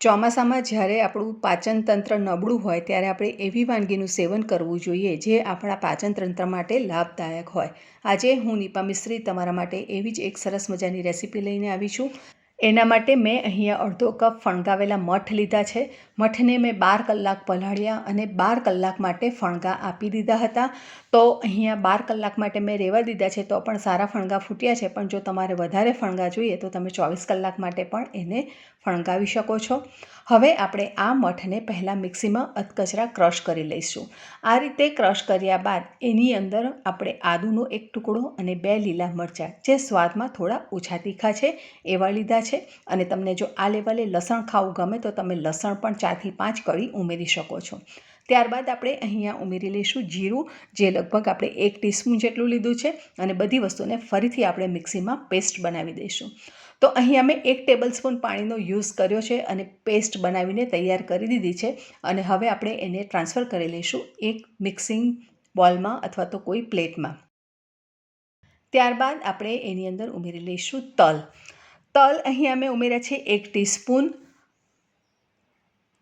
ચોમાસામાં જ્યારે આપણું પાચન તંત્ર નબળું હોય ત્યારે આપણે એવી વાનગીનું સેવન કરવું જોઈએ જે આપણા પાચન તંત્ર માટે લાભદાયક હોય. આજે હું નીપા મિસ્ત્રી તમારા માટે એવી જ એક સરસ મજાની રેસીપી લઈને આવી છું. એના માટે મેં અહીંયા અડધો કપ ફણગાવેલા મઠ લીધા છે. મઠને મેં 12 કલાક પલાળ્યા અને 12 કલાક માટે ફણગા આપી દીધા હતા. તો અહીંયા 12 કલાક માટે મેં રહેવા દીધા છે તો પણ સારા ફણગા ફૂટ્યા છે. પણ જો તમારે વધારે ફણગા જોઈએ તો તમે 24 કલાક માટે પણ એને ફણગાવી શકો છો. હવે આપણે આ મઠને પહેલાં મિક્સીમાં અધકચરા ક્રશ કરી લઈશું. આ રીતે ક્રશ કર્યા બાદ એની અંદર આપણે આદુનો એક ટુકડો અને 2 લીલા મરચાં જે સ્વાદમાં થોડા ઓછા તીખા છે એવા લીધા છે. અને તમને જો આ લેવલે લસણ ખાવું ગમે તો તમે લસણ પણ 4 થી 5 કળી ઉમેરી શકો છો. ત્યારબાદ આપણે અહીંયા ઉમેરી લઈશું જીરું, જે લગભગ આપણે 1 ટીસ્પૂન જેટલું લીધું છે. અને બધી વસ્તુને ફરીથી આપણે મિક્સીમાં પેસ્ટ બનાવી દઈશું. તો અહીંયા મેં 1 ટેબલસ્પૂન પાણીનો યુઝ કર્યો છે અને પેસ્ટ બનાવીને તૈયાર કરી દીધી છે. અને હવે આપણે એને ટ્રાન્સફર કરી લઈશું એક મિક્સિંગ બોલમાં અથવા તો કોઈ પ્લેટમાં. ત્યારબાદ આપણે એની અંદર ઉમેરી લઈશું તલ. તલ અહીંયા મેં ઉમેર્યા છે 1 ટીસ્પૂન.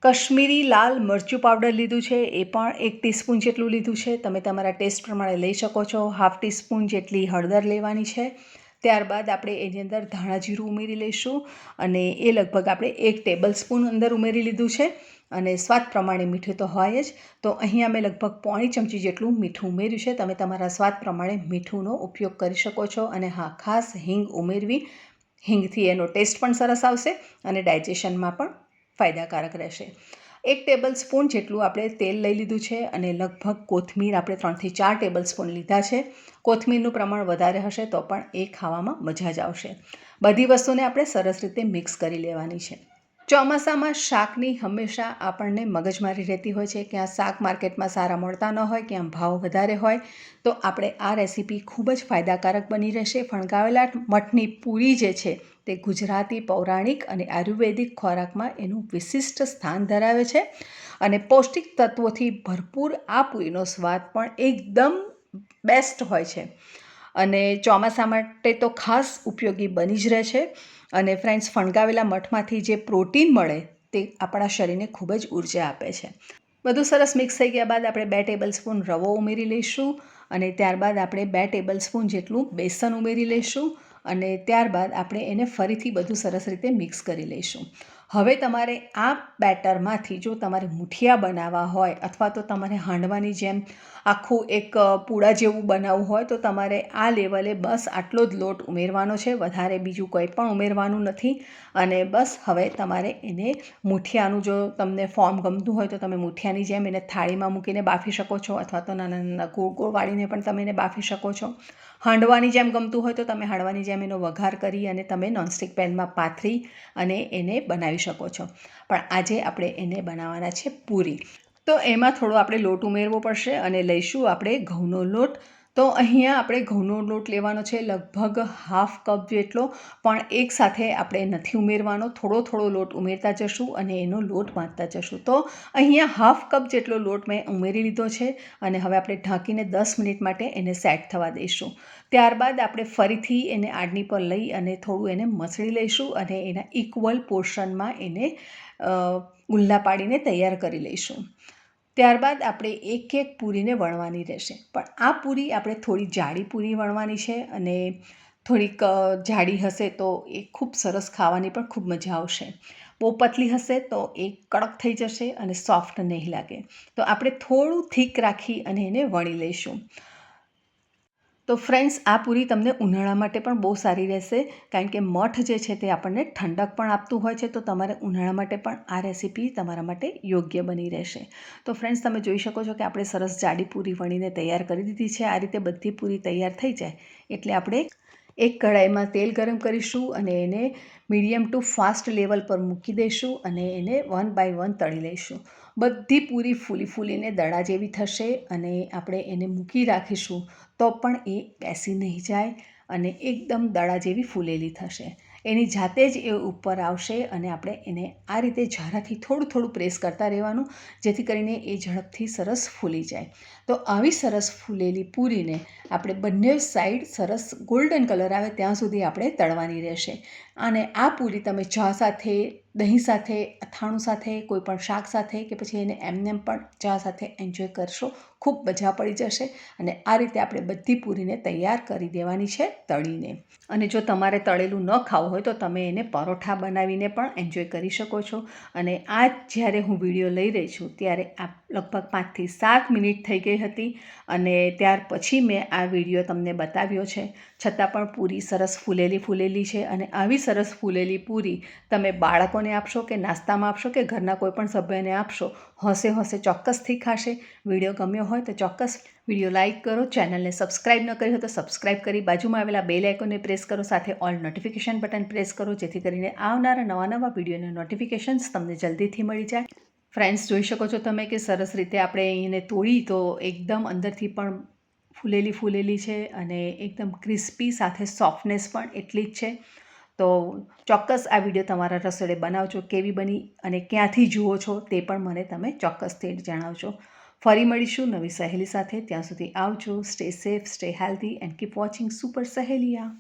કશ્મીરી લાલ મરચું પાવડર લીધું છે, એ પણ 1 ટીસ્પૂન જેટલું લીધું છે. તમે તમારા ટેસ્ટ પ્રમાણે લઈ શકો છો. 1/2 ટીસ્પૂન જેટલી હળદર લેવાની છે. ત્યારબાદ આપણે એની અંદર ધાણા જીરું ઉમેરી લઈશું અને એ લગભગ આપણે 1 ટેબલસ્પૂન અંદર ઉમેરી લીધું છે. અને સ્વાદ પ્રમાણે મીઠું તો હોય જ. તો અહીંયા મેં લગભગ પોણી ચમચી જેટલું મીઠું ઉમેર્યું છે. તમે તમારા સ્વાદ પ્રમાણે મીઠુંનો ઉપયોગ કરી શકો છો. અને હા, ખાસ હિંગ ઉમેરવી. હિંગથી એનો ટેસ્ટ પણ સરસ આવશે અને ડાયજેશનમાં પણ ફાયદાકારક રહેશે. 1 ટેબલસ્પૂન જેટલું આપણે તેલ લઈ લીધું છે અને લગભગ કોથમીર આપણે 3 થી 4 ટેબલસ્પૂન લીધા છે. કોથમીરનું પ્રમાણ વધારે હશે તો પણ એ ખાવામાં મજા જ આવશે. બધી વસ્તુને આપણે સરસ રીતે મિક્સ કરી લેવાની છે. ચોમાસામાં શાકની હંમેશા આપણને મગજમારી રહેતી હોય છે. ક્યાં શાક માર્કેટમાં સારા મળતા ન હોય, ક્યાં ભાવ વધારે હોય. તો આપણે આ રેસીપી ખૂબ જ ફાયદાકારક બની રહેશે. ફણગાવેલા મઠની પૂરી જે છે તે ગુજરાતી પૌરાણિક અને આયુર્વેદિક ખોરાકમાં એનું વિશિષ્ટ સ્થાન ધરાવે છે. અને પૌષ્ટિક તત્વોથી ભરપૂર આ પૂરીનો સ્વાદ પણ એકદમ બેસ્ટ હોય છે. અને ચોમાસા માટે તો ખાસ ઉપયોગી બની જ રહે છે. અને ફ્રેન્ડ્સ, ફણગાવેલા મઠમાંથી જે પ્રોટીન મળે તે આપણા શરીરને ખૂબ જ ઉર્જા આપે છે. બધું સરસ મિક્સ થઈ ગયા બાદ આપણે 2 ટેબલસ્પૂન રવો ઉમેરી લઈશું અને ત્યારબાદ આપણે 2 ટેબલસ્પૂન જેટલું બેસન ઉમેરી લઈશું અને ત્યારબાદ આપણે એને ફરીથી બધું સરસ રીતે મિક્સ કરી લઈશું. હવે તમારે આ બેટરમાંથી જો તમારે મુઠિયા બનાવવા હોય અથવા તો તમારે હાંડવાની જેમ આખું એક પૂડા જેવું બનાવવું હોય તો તમારે આ લેવલે બસ આટલો જ લોટ ઉમેરવાનો છે. વધારે બીજું કંઈ પણ ઉમેરવાનું નથી. અને બસ હવે તમારે એને મુઠિયાનું જો તમને ફોર્મ ગમતું હોય તો તમે મુઠિયાની જેમ એને થાળીમાં મૂકીને બાફી શકો છો અથવા તો નાના નાના ગોળ ગોળ વાળીને પણ તમે એને બાફી શકો છો. હાંડવાની જેમ ગમતું હોય તો તમે હાંડવાની જેમ એનો વઘાર કરી અને તમે નોનસ્ટિક પેનમાં પાથરી અને એને બનાવી શકો છો. પણ આજે આપણે એને બનાવવાના છે પૂરી. તો એમાં થોડો આપણે લોટ ઉમેરવો પડશે અને લઈશું આપણે ઘઉંનો લોટ. તો અહીંયા આપણે ઘઉંનો લોટ લેવાનો છે લગભગ 1/2 કપ જેટલો. પણ એકસાથે આપણે નથી ઉમેરવાનો. થોડો થોડો લોટ ઉમેરતા જશું અને એનો લોટ બાંધતા જશું. તો અહીંયા 1/2 કપ જેટલો લોટ મેં ઉમેરી લીધો છે અને હવે આપણે ઢાંકીને 10 મિનિટ માટે એને સેટ થવા દઈશું. ત્યારબાદ આપણે ફરીથી એને આડની પર લઈ અને થોડું એને મસળી લઈશું અને એના ઇક્વલ પોર્શનમાં એને ગુલ્લા પાડીને તૈયાર કરી લઈશું. ત્યારબાદ આપણે એક એક પૂરીને વણવાની રહેશે. પણ આ પૂરી આપણે થોડી જાડી પૂરી વણવાની છે અને થોડીક જાડી હશે તો એ ખૂબ સરસ ખાવાની પણ ખૂબ મજા આવશે. બહુ પતલી હશે તો એ કડક થઈ જશે અને સોફ્ટ નહીં લાગે. તો આપણે થોડું થીક રાખી અને એને વણી લઈશું. તો ફ્રેન્ડ્સ, આ પૂરી તમને ઉનાળા માટે પણ બહુ સારી રહેશે કારણ કે મઠ જે છે તે આપણને ઠંડક પણ આપતું હોય છે. તો તમારે ઉનાળા માટે પણ આ રેસીપી તમારા માટે યોગ્ય બની રહેશે. તો ફ્રેન્ડ્સ, તમે જોઈ શકો છો કે આપણે સરસ જાડી પૂરી વણીને તૈયાર કરી દીધી છે. આ રીતે બધી પૂરી તૈયાર થઈ જાય એટલે આપણે એક કઢાઈમાં તેલ ગરમ કરીશું અને એને મીડિયમ ટુ ફાસ્ટ લેવલ પર મૂકી દઈશું અને એને 1 બાય 1 તળી લઈશું. બધી પૂરી ફૂલીને દડા જેવી થશે અને આપણે એને મૂકી રાખીશું તો પણ એ બેસી નહીં જાય અને એકદમ દડા જેવી ફૂલેલી થશે. એની જાતે જ એ ઉપર આવશે અને આપણે એને આ રીતે ઝારાથી થોડું થોડું પ્રેસ કરતા રહેવાનું જેથી કરીને એ ઝડપથી સરસ ફૂલી જાય. તો આવી સરસ ફૂલેલી પૂરીને આપણે બંને સાઈડ સરસ ગોલ્ડન કલર આવે ત્યાં સુધી આપણે તળવાની રહેશે. અને આ પૂરી તમે ચા સાથે, દહીં સાથે, અથાણું સાથે, કોઈ પણ શાક સાથે કે પછી એને એમનેમ પણ ચા સાથે એન્જોય કરશો. ખૂબ મજા પડી જશે. અને આ રીતે આપણે બધી પૂરીને તૈયાર કરી દેવાની છે તળીને. અને જો તમારે તળેલું ન ખાવું હોય તો તમે એને પરોઠા બનાવીને પણ એન્જોય કરી શકો છો. અને આ જ્યારે હું વિડીયો લઈ રહી છું ત્યારે આ લગભગ 5 થી 7 મિનિટ થઈ ગઈ હતી અને ત્યાર પછી મેં આ વિડીયો તમને બતાવ્યો છે. છતાં પણ પૂરી સરસ ફૂલેલી છે. અને આવી સરસ ફૂલેલી પૂરી તમે બાળકોને આપશો કે નાસ્તામાં આપશો કે ઘરના કોઈ પણ સભ્યને આપશો, હોંશે ચોક્કસથી ખાશે. વિડીયો ગમ્યો હોય તો ચોક્કસ વિડીયો લાઇક કરો. ચેનલને સબસ્ક્રાઇબ ન કરી હોય તો સબસ્ક્રાઇબ કરી બાજુમાં આવેલા બેલ આઇકોનને પ્રેસ કરો. સાથે ઓલ નોટિફિકેશન બટન પ્રેસ કરો, જેથી કરીને આવનારા નવા વિડીયોના નોટિફિકેશન્સ તમને જલ્દીથી મળી જાય. ફ્રેન્ડ્સ, જોઈ શકો છો તમે કે સરસ રીતે આપણે એને તોડી તો એકદમ અંદરથી પણ ફૂલેલી છે અને એકદમ ક્રિસ્પી, સાથે સોફ્ટનેસ પણ એટલી જ છે. તો ચોક્કસ આ વિડીયો તમારા રસોડે બનાવજો. કેવી બની અને ક્યાંથી જુઓ છો તે પણ મને તમે ચોક્કસથી જણાવજો. ફરી મળીશું નવી સહેલી સાથે. ત્યાં સુધી આવજો. Stay safe, stay healthy and keep watching super સહેલિયા.